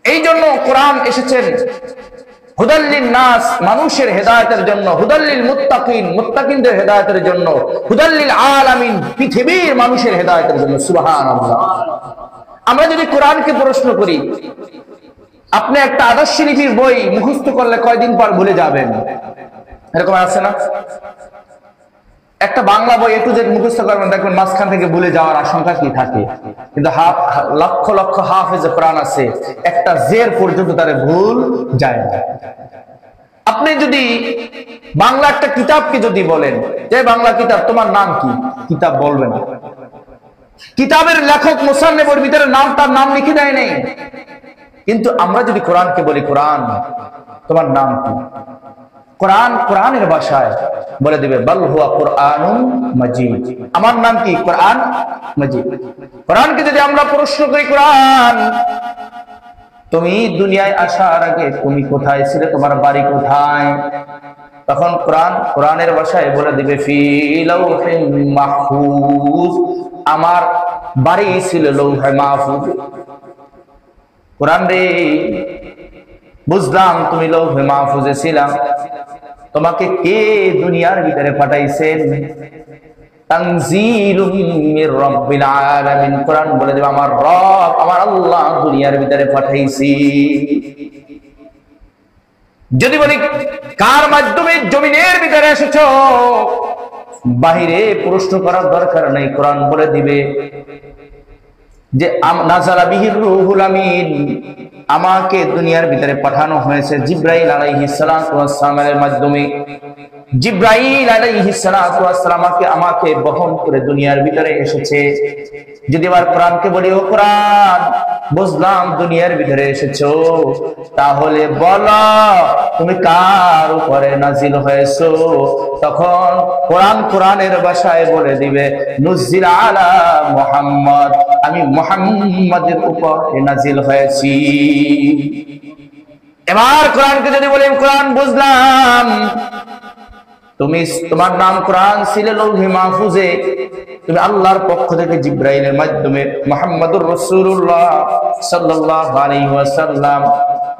এই জন্য কোরআন এসেছেন হুদাল্লিন নাস, মানুষের হেদায়েতের জন্য, হুদাল্লিল মুত্তাকিন, মুত্তাকিনদের হেদায়েতের জন্য, হুদাল্লিল আলামিন, পৃথিবীর মানুষের হেদায়েতের জন্য। সুবহানাল্লাহ। আমরা যদি কোরআনকে প্রশ্ন করি, আপনি একটা আদর্শ লিপির বই মুখস্থ করলে কয়দিন পর ভুলে যাবেন, এরকম আছে না? একটা বাংলা বই একটু যে মুখস্থ করবেন, দেখবেন মাঝখান থেকে ভুলে যাওয়ার আশঙ্কা কি থাকে। কিন্তু লক্ষ লক্ষ হাফেজ কোরআন আছে, একটা জের পর্যন্ত তার ভুল যায় না। আপনি যদি বাংলা একটা কিতাবকে যদি বলেন যে বাংলা কিতাব তোমার নাম কি, কিতাব বলবে না। কিতাবের লেখক মুসান্নিফের ভিতরে নাম, তার নাম লিখে দেয় নেই। কিন্তু আমরা যদি কোরআনকে বলি কোরআন তোমার নাম কি, কোরআন কোরআনের ভাষায় বলে দিবে বাল হুয়া কুরআনুন মাজিদ, আমার নাম কি কোরআন মাজিদ। কোরআনকে যদি আমরা প্রশ্ন করি, কোরআন তুমি দুনিয়ায় আসার আগে তুমি কোথায় ছিলে, তোমার বাড়ি কোথায়, তখন কোরআন কোরআনের ভাষায় বলে দিবে ফি লাউহিন মাহফুজ, আমার বাড়ি ছিল লৌহে মাহফুজ। কোরআন রে, বুঝলাম তুমি লৌহে মাহফুজে ছিলাম, তোমাকে কে দুনিয়ার ভিতরে পাঠাইছেন? তানজিলুম মির রাব্বিল আলামিন, কোরআন বলে দেবে আমার রব, আমার আল্লাহ দুনিয়ার ভিতরে পাঠাইছি। যদি বলি কার মাধ্যমে জমিনের ভিতরে এসেছো, বাহিরে প্রশ্ন করার দরকার নেই, কোরআন বলে দিবে যে নাযালা বিহির রূহুল আমিন, আমাকে দুনিয়ার ভিতরে পাঠানো হয়েছে জিবরাইল আলাইহিস সালাতু ওয়াস সালামের মাধ্যমে। জিবরাইল আলাইহিস সালাতু ওয়াস সালাম আমাকে বহন করে দুনিয়ার ভিতরে এসেছে। যদি আবার কোরআনকে বলি ও কোরআন বুঝলাম দুনিয়ার ভিতরে এসেছো, তাহলে বলো তুমি কার উপরে নাজিল হয়েছো, তখন কোরআন কোরআনের ভাষায় বলে দিবে নুজিল আলা মুহাম্মদ, আমি মুহাম্মাদের উপরে নাজিল হয়েছি। এবার কোরআনকে যদি বলি কোরআন বুঝলাম তুমি, তোমার নাম কোরআন ছিল লৌহে মাহফুজে, তুমি আল্লাহর পক্ষ থেকে জিবরাইলের মাধ্যমে মুহাম্মাদুর রাসূলুল্লাহ সাল্লাল্লাহু আলাইহি ওয়াসাল্লাম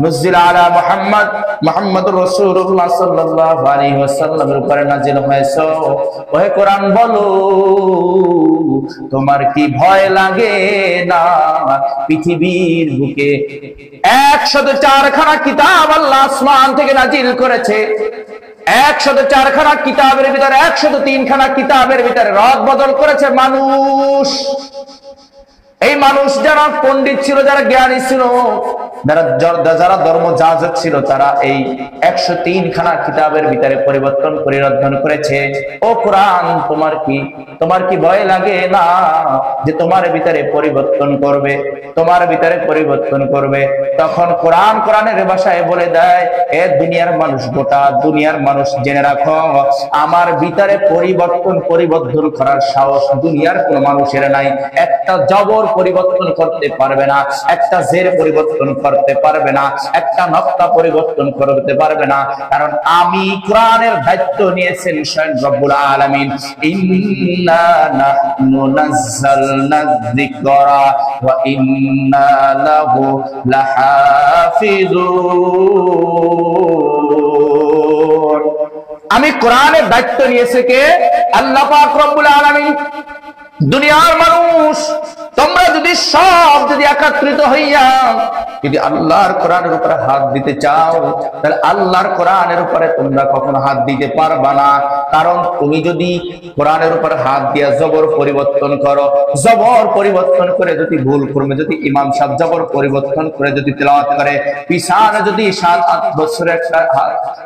নুজিল আলা মুহাম্মদ, মুহাম্মাদুর রাসূলুল্লাহ সাল্লাল্লাহু আলাইহি ওয়াসাল্লামের উপরে নাজিল হয়েছে। ওহে কোরআন বলো তোমার কি ভয় লাগে না? পৃথিবীর বুকে 104 খানা কিতাব আল্লাহ আসমান থেকে নাজিল করেছে। 104 খানা কিতাবের ভিতরে 103 খানা কিতাবের ভিতরে রদ বদল করেছে মানুষ। এই মানুষ যারা পণ্ডিত ছিল, যারা জ্ঞানী ছিল, যারা ধর্ম যাজক ছিল, তারা এই 103 খানা কিতাবের ভিতরে পরিবর্তন পরিবর্তন করেছে। ও কোরআন তোমার কি ভয় লাগে না যে তোমার ভিতরে পরিবর্তন করবে, তোমার ভিতরে পরিবর্তন করবে? তখন কোরআন কোরআনের ভাষায় বলে দেয় এ দুনিয়ার মানুষ, গোটা দুনিয়ার মানুষ জেনে রাখো, আমার ভিতরে পরিবর্তন করার সাহস দুনিয়ার কোন মানুষের নাই। একটা জবর পরিবর্তন করতে পারবে না, একটা জের পরিবর্তন করতে পারবে না, একটা নক্তা পরিবর্তন করতে পারবে না, কারণ আমি কোরআনের দায়িত্ব নিয়েছেন স্বয়ং রব্বুল আলামিন। ইন্না নাহনু নাযালনা যিকরা ওয়া ইন্না লাহু লাহাফিজুন। আমি কোরআনের দায়িত্ব নিয়েছে কে? আল্লাহ পাক রব্বুল আলামিন। দুনিয়ার মানুষ তোমরা যদি সব একত্রিত হইয়া যদি আল্লাহর কোরআনের উপরে হাত দিতে চাও, তাহলে আল্লাহর কোরআনের উপরে তোমরা কখনো হাত দিতে পারবা না। কারণ তুমি যদি কোরআনের উপরে হাত দিয়া জবর পরিবর্তন করো, জবর পরিবর্তন করে যদি ভুল করবে, যদি ইমাম সাহেব জবর পরিবর্তন করে যদি তেলাওয়াত করে, পিছনে যদি 7-8 বছরের একটা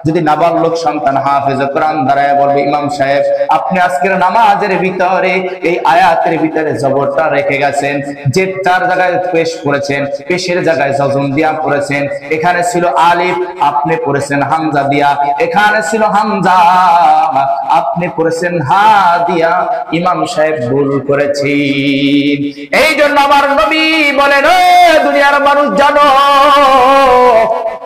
যদি নাবালক সন্তান হাফেজ কোরআন দাঁড়ায় বলবে ইমাম সাহেব আপনি আজকের নামাজের ভিতরে এই আয়াতের ভিতরে জবরটা রেখে গেছেন, জেরটার জায়গায় পেশ করেছেন, পেশের জায়গায় জজম দিয়া পড়েছেন, এখানে ছিল আলিফ আপনি পড়েছেন হামজা দিয়া, এখানে ছিল হামজা আপনি পড়েছেন হা দিয়া, ইমাম সাহেব ভুল করেছেন। এই জন্য আমার নবী বলেন ও দুনিয়ার মানুষ জানো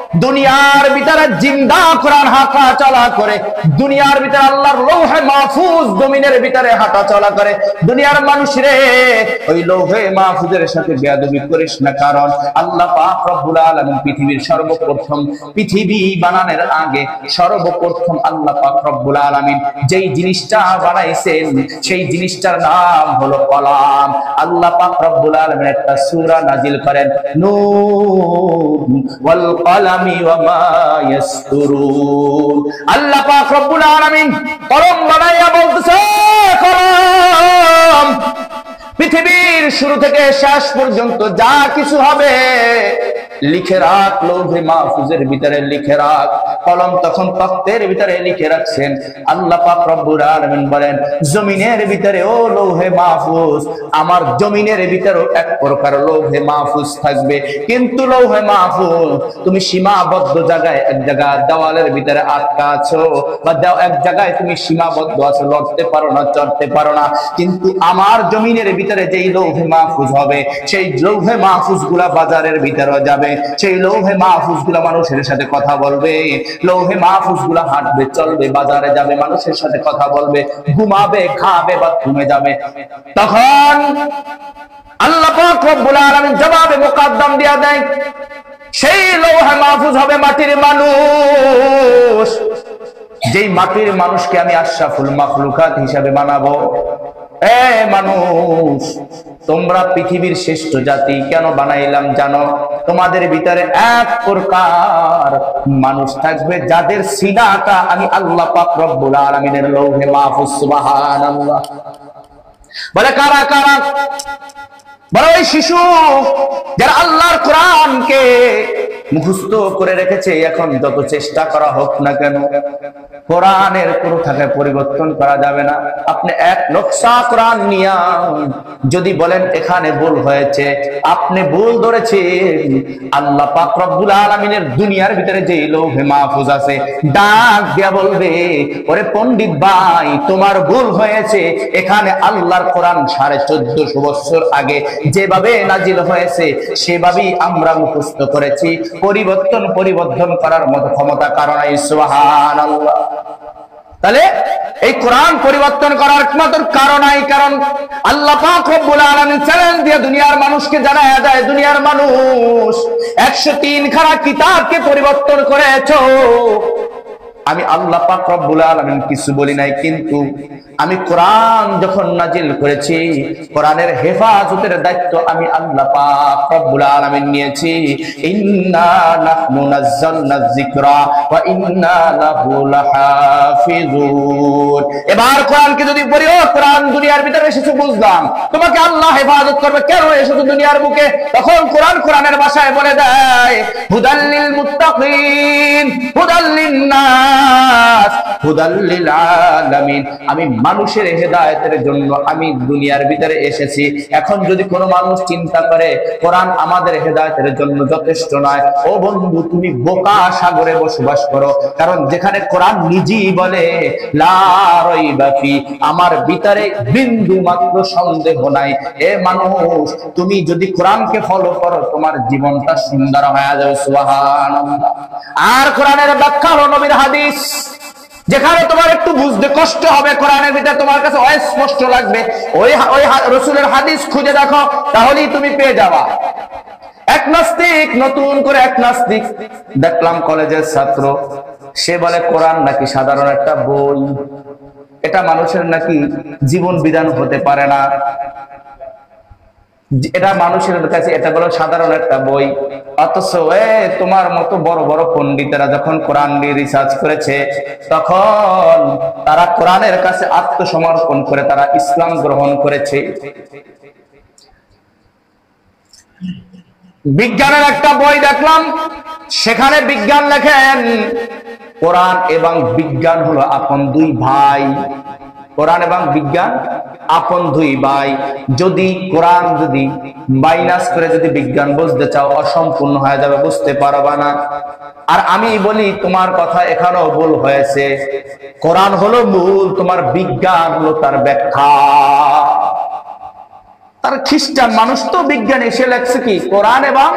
দুনিয়ার ভিতরে জিন্দা কোরআন হাঁটা চলা করে, দুনিয়ার ভিতরে আল্লাহর লৌহে মাহফুজ জমিনের ভিতরে হাঁটা চলা করে। দুনিয়ার মানুষ রে, ওই লৌহে মাহফুজের সাথে বেয়াদবি করিস না, কারণ আল্লাহ পাক রব্বুল আলামিন পৃথিবীর সর্বপ্রথম, পৃথিবী বানানোর আগে সর্বপ্রথম আল্লাহ পাক রব্বুল আলামিন যেই জিনিসটা বানাইছেন সেই জিনিসটার নাম হলো কলম। আল্লাহ পাক রব্বুল আলামিন একটা সূরা নাজিল করেন, নূন ওয়াল কলামি ওয়া মা ইয়াসতুরুন। আল্লাহ পাক রব্বুল আলামিন কলম বানাইয়া বলতেছে, কলম পৃথিবীর শুরু থেকে শেষ পর্যন্ত যা কিছু হবে লিখে রাখ, লৌহে মাহফুজের ভিতরে লিখে রাখ। কলম তখন তক্তের ভিতরে লিখে রাখছেন। আল্লাহ পাক রব্বুল আলামিন বলেন, জমিনের ভিতরে ও লৌহে মাহফুজ, আমার জমিনের ভিতরেও এক প্রকার লৌহে মাহফুজ থাকবে, কিন্তু লৌহে মাহফুজ তুমি সীমাবদ্ধ জায়গায়, এক জায়গা দেওয়ালের ভিতরে আটকা আছো, বা এক জায়গায় তুমি সীমাবদ্ধ আছো, লড়তে পারো না, চড়তে পারো না। কিন্তু আমার জমিনের ভিতরে যেই লৌহে মাহফুজ হবে, সেই লৌহে মাহফুজ গুলা বাজারের ভিতরে যাবে, সেই লৌহে মাহফুজ গুলা মানুষের সাথে কথা বলবে, লৌহে মাহফুজ গুলা হাঁটবে, চলবে, বাজারে যাবে, মানুষের সাথে কথা বলবে, ঘুমাবে, খাবে, বাথরুমে যাবে। তখন আল্লাহ পাক রব্বুল আলামিন জবাবে মুকদ্দম দিয়া দেয়, সেই লৌহে মাহফুজ হবে মাটির মানুষ, যেই মাটির মানুষকে আমি আশরাফুল মাখলুকাত হিসাবে বানাবো। এ মানুষ, তোমরা পৃথিবীর শ্রেষ্ঠ জাতি কেন বানাইলাম জানো? তোমাদের ভিতরে এক প্রকার মানুষ থাকবে যাদের সিনাটা আমি আল্লাহ পাক রব্বুল আলামিনের লৌহে মাহফুজ। সুবহানাল্লাহ। বলে কারা কারা? বলে ওই শিশু যারা আল্লাহর কোরআনকে মুখস্থ করে রেখেছে। এখন যত চেষ্টা করা হোক না কেন, কোরআনের কোনো থাকায় পরিবর্তন করা যাবে না। আপনি এক নকশা কোরআন নিয়া যদি বলেন এখানে ভুল হয়েছে, আপনি ভুল ধরেছেন। আল্লাহ পাক রব্বুল আলামিনের দুনিয়ার ভিতরে যে লৌহে মাহফুজ আছে, ডাক দিয়া বলবে, ওরে পণ্ডিত ভাই, তোমার ভুল হয়েছে। এখানে আল্লাহর কোরআন 1450 বছর আগে যেভাবে নাজিল হয়েছে সেভাবেই আমরা মুখস্থ করেছি। পরিবর্তন করার মতো ক্ষমতা কারণ নাই। সুবহানাল্লাহ। তাহলে এই কোরআন পরিবর্তন করার একমাত্র কারণ নাই, কারণ আল্লাহ পাক রব্বুল আলামিন চ্যালেঞ্জ দিয়ে দুনিয়ার মানুষকে জানায়া যায়, দুনিয়ার মানুষ 103 খানা কিতাবকে পরিবর্তন করেছো। আমি আল্লাহ পাক রব্বুল আলামিন কিছু বলি নাই, কিন্তু আমি কোরআন যখন নাজিল করেছি, কোরআনের হেফাজতের দায়িত্ব আমি আল্লাহ পাক রব্বুল আলামিন নিয়েছি। ইন্না নাহনু নাযালনা যিকরা ওয়া ইন্না লাহু লাহাফিজুন। এবার কোরআনকে যদি পড়িও, কোরআন দুনিয়ার ভিতরে এসেছে বুঝলাম, তোমাকে আল্লাহ হেফাজত করবে। কেন এসেছে দুনিয়ার বুকে? তখন কোরআনের ভাষায় বলে দেয়, হুদাল্লিল মুত্তাকিন, হুদাল্লিন নাস, হুদাল্লিল আলামিন। আমি মানুষের হেদায়েতের জন্য আমি দুনিয়ার ভিতরে এসেছি। এখন যদি কোনো মানুষ চিন্তা করে কোরআন আমাদের হেদায়েতের জন্য যথেষ্ট নয়, ও বন্ধু, তুমি বোকা সাগরে বসবাস করো। কারণ যেখানে কোরআন নিজেই বলে, লা রাইবা ফি, আমার ভিতরে বিন্দু মাত্র সন্দেহ নাই। এ মানুষ, তুমি যদি কোরআনকে ফলো করো, তোমার জীবনটা সুন্দর হয়ে যাবে। সুবহানাল্লাহ। আর কোরআনের ব্যাখ্যা হলো নবীর হাদিস। যেখানে তোমার একটু বুঝতে কষ্ট হবে, কোরআনের ভিতরে তোমার কাছে অস্পষ্ট লাগবে, ওই রাসূলের হাদিস খুঁজে দেখো, তাহলেই তুমি পেয়ে যাবা। এক নাস্তিক, নতুন করে এক নাস্তিক দেখলাম, কলেজের ছাত্র, সে বলে কোরআন নাকি সাধারণ একটা বই, এটা মানুষের নাকি জীবন বিধান হতে পারে না, এটা মানুষের কাছে এটা বলো সাধারণ একটা বই। অথচ তোমার মতো বড় বড় পণ্ডিতেরা যখন কোরআন নিয়ে রিসার্চ করেছে, তখন তারা কোরআনের কাছে আত্মসমর্পণ করে তারা ইসলাম গ্রহণ করেছে। বিজ্ঞানের একটা বই দেখলাম, সেখানে বিজ্ঞান লেখেন কোরআন এবং বিজ্ঞান হলো আপন দুই ভাই। কোরআন এবং বিজ্ঞান আপন দুই ভাই। যদি কোরআন যদি মাইনাস করে যদি বিজ্ঞান বুঝতে চাও, অসম্পূর্ণ হয়ে যাবে, বুঝতে পারবা না। আর আমি বলি, তোমার কথা এখানেও ভুল হয়েছে। কোরআন হলো মূল, তোমার বিজ্ঞান হলো তার ব্যাখ্যা। তার খ্রিস্টান মানুষ তো বিজ্ঞানী, সে লেখছে কি কোরআন এবং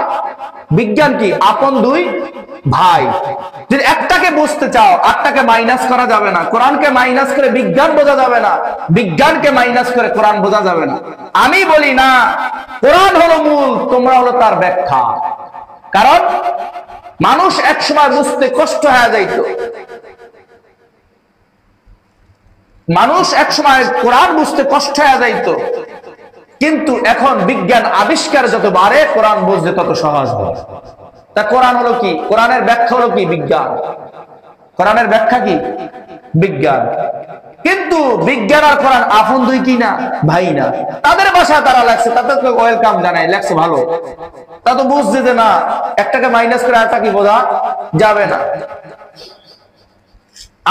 বিজ্ঞান কি আপন দুই ভাই। যদি একটাকে বুঝতে চাও আটটাকে মাইনাস করা যাবে না, কোরআনকে মাইনাস করে বিজ্ঞান বোঝা যাবে না, বিজ্ঞানকে মাইনাস করে কোরআন বোঝা যাবে না। আমি বলি না, কোরআন হলো মূল, তোমরা হলো তার ব্যাখ্যা। কারণ মানুষ একসময় বুঝতে কষ্ট হয়ে যাইত, মানুষ একসময় কোরআন বুঝতে কষ্ট হয়ে যাইত, কিন্তু এখন বিজ্ঞান আবিষ্কার যত বাড়ে কোরআন বুঝতে তত সহজ হয়। তা কোরআন হলো কি? কোরআনের ব্যাখ্যা হলো কি? বিজ্ঞান। কোরআনের ব্যাখ্যা কি? বিজ্ঞান। কিন্তু বিজ্ঞান আর কোরআন আপন দুই কি না? ভাই না। তাদের ভাষায় তারা লেখছে, তাদেরকে ওয়েলকাম জানাই, লেখছে ভালো। তা তো বুঝছে যে না, একটাকে মাইনাস করে আরেকটা কি বোঝা যাবে না।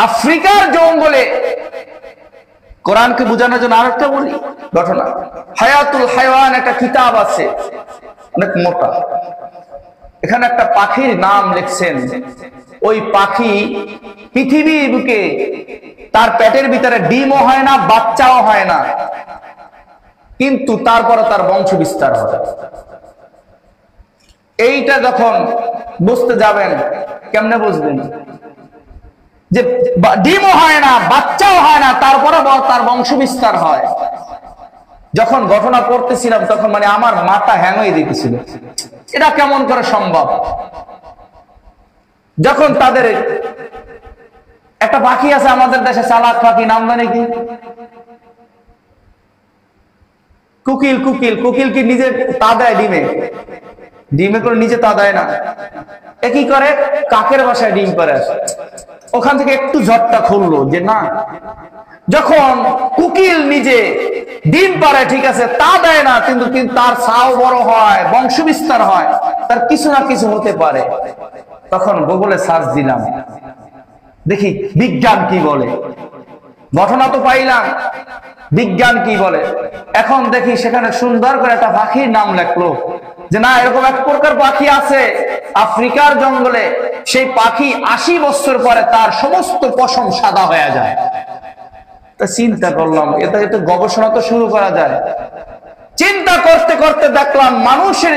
আফ্রিকার জঙ্গলে কোরআনকে বোঝানোর জন্য আরেকটা বলি ঘটনা। হায়াতুল হায়াওয়ান একটা কিতাব আছে, অনেক মোটা। এখানে একটা পাখির নাম লিখছেন। ওই পাখি পৃথিবীর বুকে তার পেটের ভিতরে ডিমও হয় না, বাচ্চাও হয় না, কিন্তু তারপরে তার বংশ বিস্তার হয়। এইটা যখন বুঝতে যাবেন, কেমনে বুঝবেন যে ডিমও হয় না, বাচ্চাও হয় না, তারপরে তার বংশ বিস্তার হয়? যখন ঘটনা পড়তেছিলাম তখন মানে আমার মাথা হ্যাং হয়ে দিতেছিল, এটা কেমন করে সম্ভব? যখন তাদের একটা পাখি আছে আমাদের দেশে, চালাক পাখি, নাম জানে কি? কোকিল। কোকিল, কোকিল কি নিজে তা দেয় ডিমে? ডিমে করে নিজে তা দেয় না। এ কি করে? কাকের বাসায় ডিম করে আসে, ওখান থেকে একটু ঝড়টা খুললো যে না, যখন কোকিল নিজে ডিম পারে ঠিক আছে, তা দেয় না, কিন্তু তার ছাও বড় হয়, বংশ বিস্তার হয়, তার কিছু না কিছু হতে পারে। তখন গুগলে সার্চ দিলাম, দেখি বিজ্ঞান কি বলে। ঘটনা তো পাইলাম, বিজ্ঞান কি বলে। এখন দেখি সেখানে সুন্দর করে একটা পাখির নাম লেখলো যে না, এরকম এক প্রকার পাখি আছে আফ্রিকার জঙ্গলে, সেই পাখি 80 বছর পরে তার সমস্ত পশম সাদা হয়ে যায়। তা চিন্তা করলাম, এটা গবেষণা তো শুরু করা যায়। চিন্তা করতে করতে দেখলাম মানুষের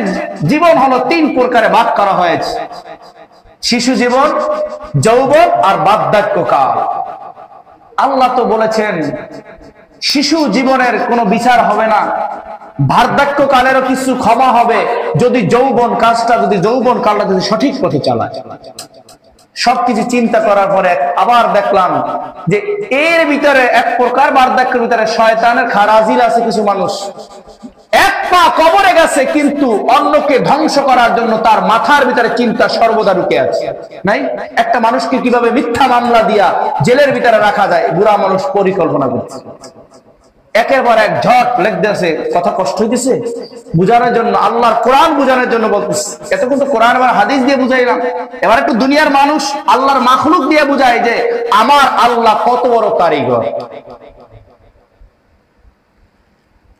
জীবন হলো 3 প্রকারে ভাগ করা হয়েছে: শিশু জীবন, যৌবন আর বার্ধক্যকাল। আল্লাহ তো বলেছেন শিশু জীবনের কোনো বিচার হবে না, বার্ধক্যকালেরও কিছু ক্ষমা হবে যদি যৌবন কালটা যদি সঠিক পথে চালায়। সবকিছু চিন্তা করার পরে আবার দেখলাম যে এর ভিতরে এক প্রকার বার্ধক্যের ভিতরে শয়তানের খারাজিল আছে। কিছু মানুষ এক পা কবরে গেছে, কিন্তু অন্যকে ধ্বংস করার জন্য তার মাথার ভিতরে চিন্তা সর্বদা ঢুকে আছে। নাই, একটা মানুষকে কিভাবে মিথ্যা মামলা দিয়া জেলের ভিতরে রাখা যায়, বুড়া মানুষ পরিকল্পনা করছে। একের পর এক ঝট লেখতেছে, কথা কষ্ট হইতেছে বুঝানোর জন্য, আল্লাহর কোরআন বুঝানোর জন্য বলতেছে। এতক্ষণ তো কোরআন আর হাদিস দিয়ে বুঝাইলাম, এবার একটু দুনিয়ার মানুষ আল্লাহর মাখলুক দিয়ে বুঝায় যে আমার আল্লাহ কত বড় কারিগর।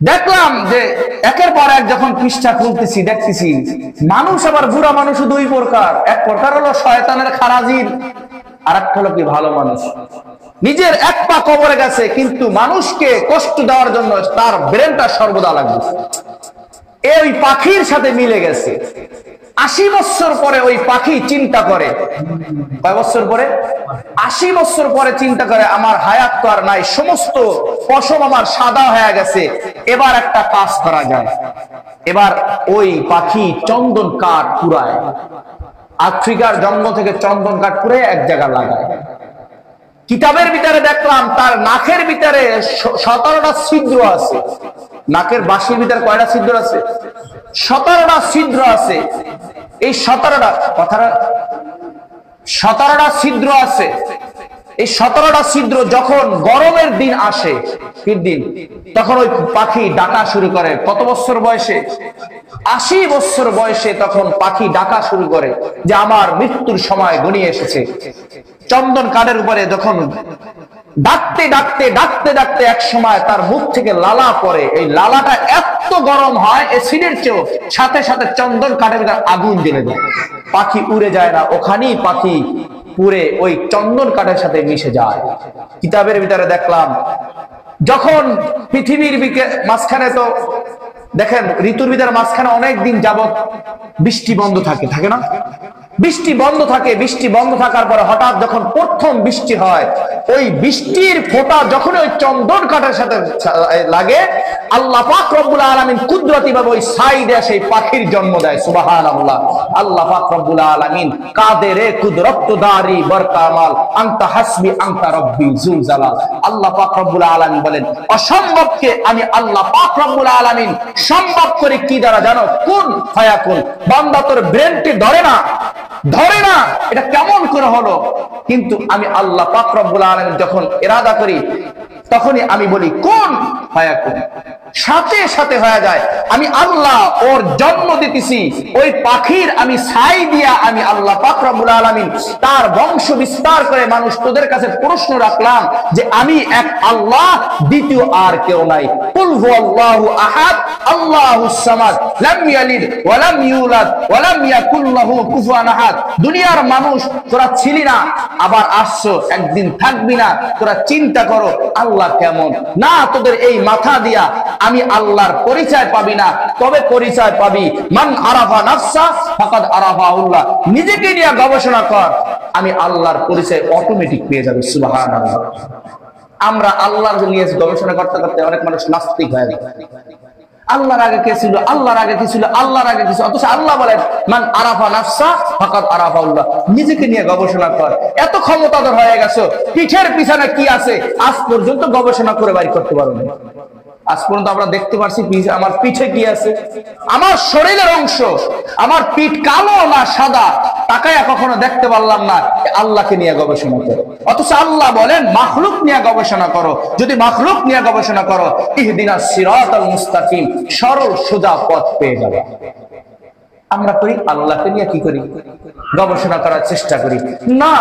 দেখলাম যে একের পর এক যখন পৃষ্ঠা খুলতেছি দেখতেছি মানুষ, আবার বুড়া মানুষ 2 প্রকার। এক প্রকার হলো শয়তানের খারাজিল, আর একটা হলো কি ভালো মানুষ। নিজের এক পা কবরে গেছে, কিন্তু মানুষকে কষ্ট দেওয়ার জন্য তার ব্রেনটা সর্বদা লাগবে। ওই পাখির সাথে মিলে গেছে। 80 বছর পরে ওই পাখি চিন্তা করে, কয় বছর পরে? 80 বছর পরে চিন্তা করে আমার হায়াত তো আর নাই, সমস্ত পশম আমার সাদা হয়ে গেছে, এবার একটা কাজ করা যায়। এবার ওই পাখি চন্দন কাঠ পুরায়, আফ্রিকার জন্ম থেকে চন্দন কাঠ পুরে এক জায়গা লাগায়। কিতাবের ভিতরে দেখলাম তার নাকের ভিতরে 17টা ছিদ্র আছে। নাকের বাঁশির ভিতরে কয়টা ছিদ্র আছে? 17টা ছিদ্র আছে। এই 17টা ছিদ্র আছে। এই 17টা ছিদ্র যখন গরমের দিন আসে, দিন, তখন ওই পাখি ডাকা শুরু করে। কত বছর বয়সে? 80 বছর বয়সে তখন পাখি ডাকা শুরু করে যে আমার মৃত্যুর সময় ঘনিয়ে এসেছে। চন্দন কাঠের উপরে যখন ডাকতে ডাকতে ডাকতে ডাকতে এক সময় তার মুখ থেকে লালা পড়ে। এই লালাটা এত গরম হয় এসিডের চেয়েও, সাথে সাথে চন্দন কাঠের ভিতরে আগুন জ্বলে যায়। পাখি উড়ে যায় না, ওখানেই পাখি পুরে ওই চন্দন কাঠের সাথে মিশে যায়। কিতাবের ভিতরে দেখলাম যখন পৃথিবীর মাঝখানে তো দেখেন ঋতুর ভিতরে মাঝখানে অনেক দিন যাবত বৃষ্টি বন্ধ থাকে, থাকে না? বৃষ্টি বন্ধ থাকে, বৃষ্টি বন্ধ থাকার পরে হঠাৎ যখন প্রথম বৃষ্টি হয়, ওই বৃষ্টির ফোঁটা যখন ওই চন্দন কাঠের সাথে লাগে, আল্লাহ পাক রব্বুল আলামিন কুদরতি ভাবে ওই সাইডে সেই পাখির জন্ম দেয়। সুবহানাল্লাহ। আল্লাহ পাক রব্বুল আলামিন কাদেরে কুদরতদারি বরকামাল আনতা হাসবি আনতা রব্বি যুল জালাল। আল্লাহ পাক রব্বুল আলামিন বলেন অসম্ভবকে আমি আল্লাহ পাক রব্বুল আলামিন সম্ভব করে কি দ্বারা জানো? কুন ফায়াকুন। বান্দা তোর ব্রেনটি ধরে না, ধরে না, এটা কেমন করে হলো? কিন্তু আমি আল্লাহ পাক রব্বুল আলামিন যখন ইরাদা করি তখনই আমি বলি কুন ফায়াকুন, সাথে সাথে হয়ে যায়। আমি আল্লাহ ওর জন্ম দিতেছি, ওই পাখির আমি ছাই দিয়া আমি আল্লাহ পাক রব্বুল আলামিন তার বংশ বিস্তার করে মানুষ। তোদের কাছে প্রশ্ন রাখলাম যে আমি এক আল্লাহ, দ্বিতীয় আর কেউ নাই। কুল হুয়াল্লাহু আহাদ আল্লাহুস সামাদ লাম ইয়ালিদ ওয়া লাম ইউলাদ ওয়া লাম ইয়াকুল লাহু কুফুয়ান আহাদ। দুনিয়ার মানুষ তোরা ছিলি না, আবার আসছো, একদিন থাকবি না। তোরা চিন্তা করো আল্লাহ কেমন না। তোদের এই মাথা দিয়া আমি আল্লাহর পরিচয় পাবি না। তবে পরিচয় পাবি মান আরাফা নাফসা ফাকাদ আরাফাহুল্লাহ। নিজেকে নিয়ে গবেষণা কর, আমি আল্লাহর পরিচয় অটোমেটিক পেয়ে যাবে। সুবহানাল্লাহ। আমরা আল্লাহর নিয়ে গবেষণা করতে করতে অনেক মানুষ নাস্তিক হয়ে যায়। আল্লাহর আগে কে ছিল, আল্লাহর আগে কি ছিল, আল্লাহর আগে কিছু, অথচ আল্লাহ বলেন মান আরাফা নাফসা ফাকাদ আরাফাহুল্লাহ। নিজেকে নিয়ে গবেষণা কর। এত ক্ষমতাধর হয়ে গেছো, পিঠের পিছনে কি আছে আজ পর্যন্ত গবেষণা করে বাইর করতে পারো না। আজ পর্যন্ত আমরা দেখতে পারছি আমার পিঠে কি আছে, আমার শরীরের অংশ, আমার পিঠ কালো না সাদা, তাকায়া কখনো দেখতে পারলাম না। আল্লাহকে নিয়ে গবেষণা করো, অথচ আল্লাহ বলেন মাখলুক নিয়ে গবেষণা করো। যদি মাখলুক নিয়ে গবেষণা করো, ইহদিনাস সিরাতাল মুস্তাকিম, সরল সোজা পথ পেয়ে যাবে। আমরা করি আল্লাহকে নিয়ে কি করি? গবেষণা করার চেষ্টা করি না।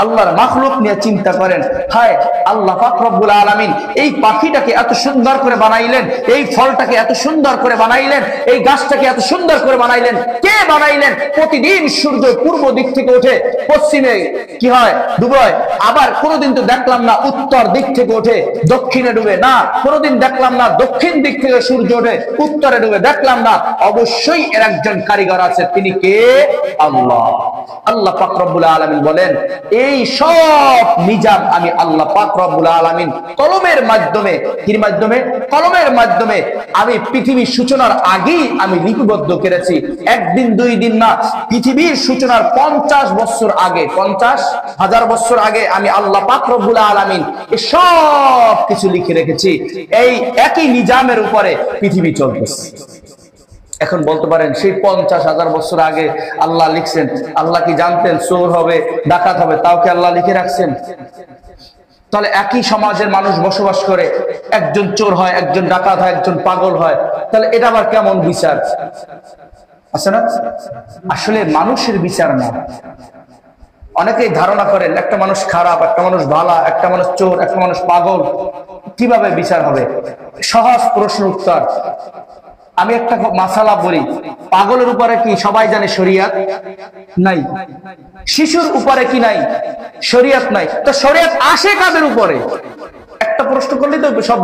আল্লাহর মাখলুক নিয়ে চিন্তা করেন, হায় আল্লাহ পাক রব্বুল আলামিন এই পাখিটাকে এত সুন্দর করে বানাইলেন, এই ফলটাকে এত সুন্দর করে বানাইলেন, এই গাছটাকে এত সুন্দর করে বানাইলেন। কে বানাইলেন? প্রতিদিন সূর্য পূর্ব দিক থেকে ওঠে, পশ্চিমে কি হয়? ডুবে। আবার কোনোদিন তো দেখলাম না উত্তর দিক থেকে ওঠে দক্ষিণে ডুবে, না। কোনোদিন দেখলাম না দক্ষিণ দিক থেকে সূর্য ওঠে উত্তরে ডুবে, দেখলাম না। অবশ্যই এর একজন কারিগর আছে, তিনি কে? আল্লাহ। আল্লাহ পাক রব্বুল আলামিন বলেন এই সব নিজাম আমি আল্লাহ পাক রব্বুল আলামিন কলমের মাধ্যমে, কি মাধ্যমে? কলমের মাধ্যমে আমি পৃথিবীর সূচনার আগেই আমি লিপিবদ্ধ করেছি। একদিন দুই দিন না, পৃথিবীর সূচনার 50 বছর আগে, 50,000 বছর আগে আমি আল্লাহ পাক রব্বুল আলামিন এই সব কিছু লিখে রেখেছি। এই একই নিজামের উপরে পৃথিবী চলতেছে। এখন বলতে পারেন সেই 50,000 বছর আগে আল্লাহ লিখছেন, আল্লাহ কি জানতেন চোর হবে, ডাকাত হবে, তাও কি আল্লাহ লিখে রাখছেন? তাহলে একই সমাজের মানুষ বসবাস করে, একজন চোর হয়, একজন ডাকাত হয়, একজন পাগল হয়, তাহলে এটা আবার কেমন বিচার আছে না? আসলে মানুষের বিচার না। অনেকেই ধারণা করেন একটা মানুষ খারাপ, একটা মানুষ ভালো, একটা মানুষ চোর, একটা মানুষ পাগল, কিভাবে বিচার হবে? সহজ প্রশ্ন উত্তর। আমি একটা মাসালা বলি, পাগলের উপরে কি সবাই জানে শরিয়াত নাই? শিশুর উপরে কি নাই? শরিয়াত নাই। তো শরিয়াত আসে কাদের উপরে? একটা প্রশ্ন করলেই তো সব